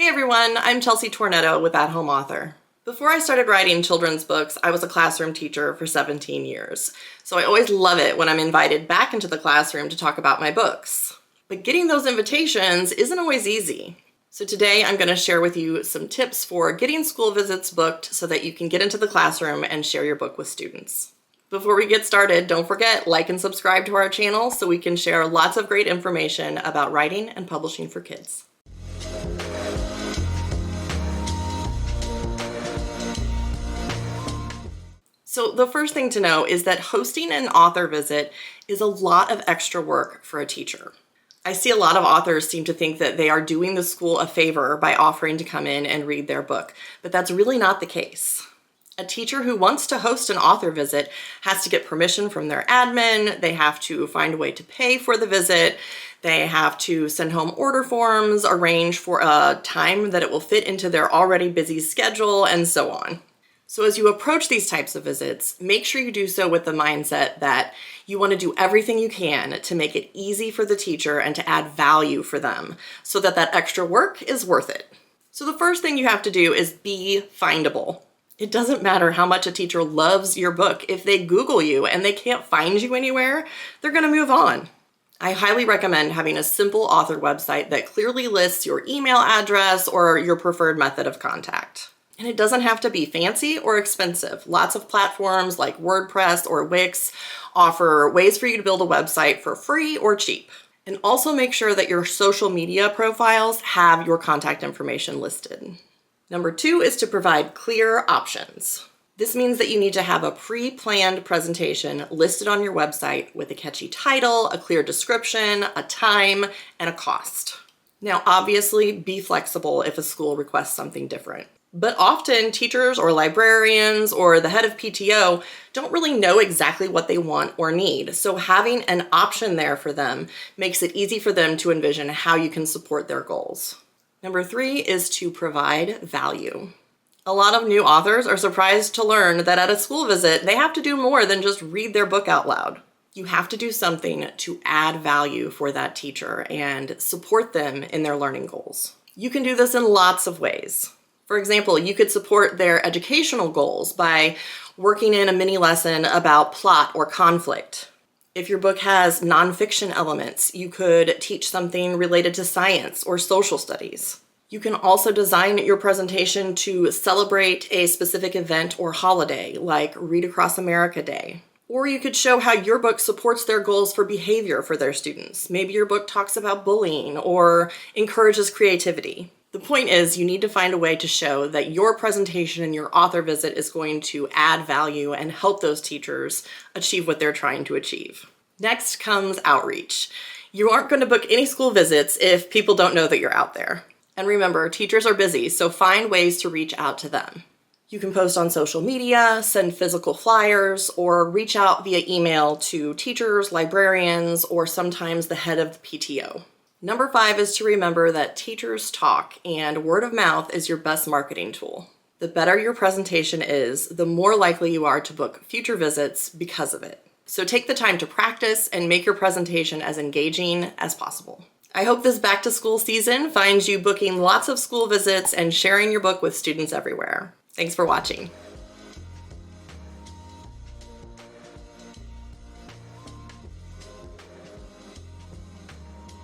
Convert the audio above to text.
Hey everyone, I'm Chelsea Tornetto with At Home Author. Before I started writing children's books, I was a classroom teacher for 17 years. So I always love it when I'm invited back into the classroom to talk about my books. But getting those invitations isn't always easy. So today I'm going to share with you some tips for getting school visits booked so that you can get into the classroom and share your book with students. Before we get started, don't forget, like and subscribe to our channel so we can share lots of great information about writing and publishing for kids. So the first thing to know is that hosting an author visit is a lot of extra work for a teacher. I see a lot of authors seem to think that they are doing the school a favor by offering to come in and read their book, but that's really not the case. A teacher who wants to host an author visit has to get permission from their admin, they have to find a way to pay for the visit, they have to send home order forms, arrange for a time that it will fit into their already busy schedule, and so on. So as you approach these types of visits, make sure you do so with the mindset that you want to do everything you can to make it easy for the teacher and to add value for them so that that extra work is worth it. So the first thing you have to do is be findable. It doesn't matter how much a teacher loves your book. If they Google you and they can't find you anywhere, they're going to move on. I highly recommend having a simple author website that clearly lists your email address or your preferred method of contact. And it doesn't have to be fancy or expensive. Lots of platforms like WordPress or Wix offer ways for you to build a website for free or cheap. And also make sure that your social media profiles have your contact information listed. Number 2 is to provide clear options. This means that you need to have a pre-planned presentation listed on your website with a catchy title, a clear description, a time, and a cost. Now, obviously, be flexible if a school requests something different. But often teachers or librarians or the head of PTO don't really know exactly what they want or need. So having an option there for them makes it easy for them to envision how you can support their goals. Number 3 is to provide value. A lot of new authors are surprised to learn that at a school visit, they have to do more than just read their book out loud. You have to do something to add value for that teacher and support them in their learning goals. You can do this in lots of ways. For example, you could support their educational goals by working in a mini lesson about plot or conflict. If your book has nonfiction elements, you could teach something related to science or social studies. You can also design your presentation to celebrate a specific event or holiday, like Read Across America Day. Or you could show how your book supports their goals for behavior for their students. Maybe your book talks about bullying or encourages creativity. The point is, you need to find a way to show that your presentation and your author visit is going to add value and help those teachers achieve what they're trying to achieve. Next comes outreach. You aren't going to book any school visits if people don't know that you're out there. And remember, teachers are busy, so find ways to reach out to them. You can post on social media, send physical flyers, or reach out via email to teachers, librarians, or sometimes the head of the PTO. Number 5 is to remember that teachers talk and word of mouth is your best marketing tool. The better your presentation is, the more likely you are to book future visits because of it. So take the time to practice and make your presentation as engaging as possible. I hope this back to school season finds you booking lots of school visits and sharing your book with students everywhere. Thanks for watching.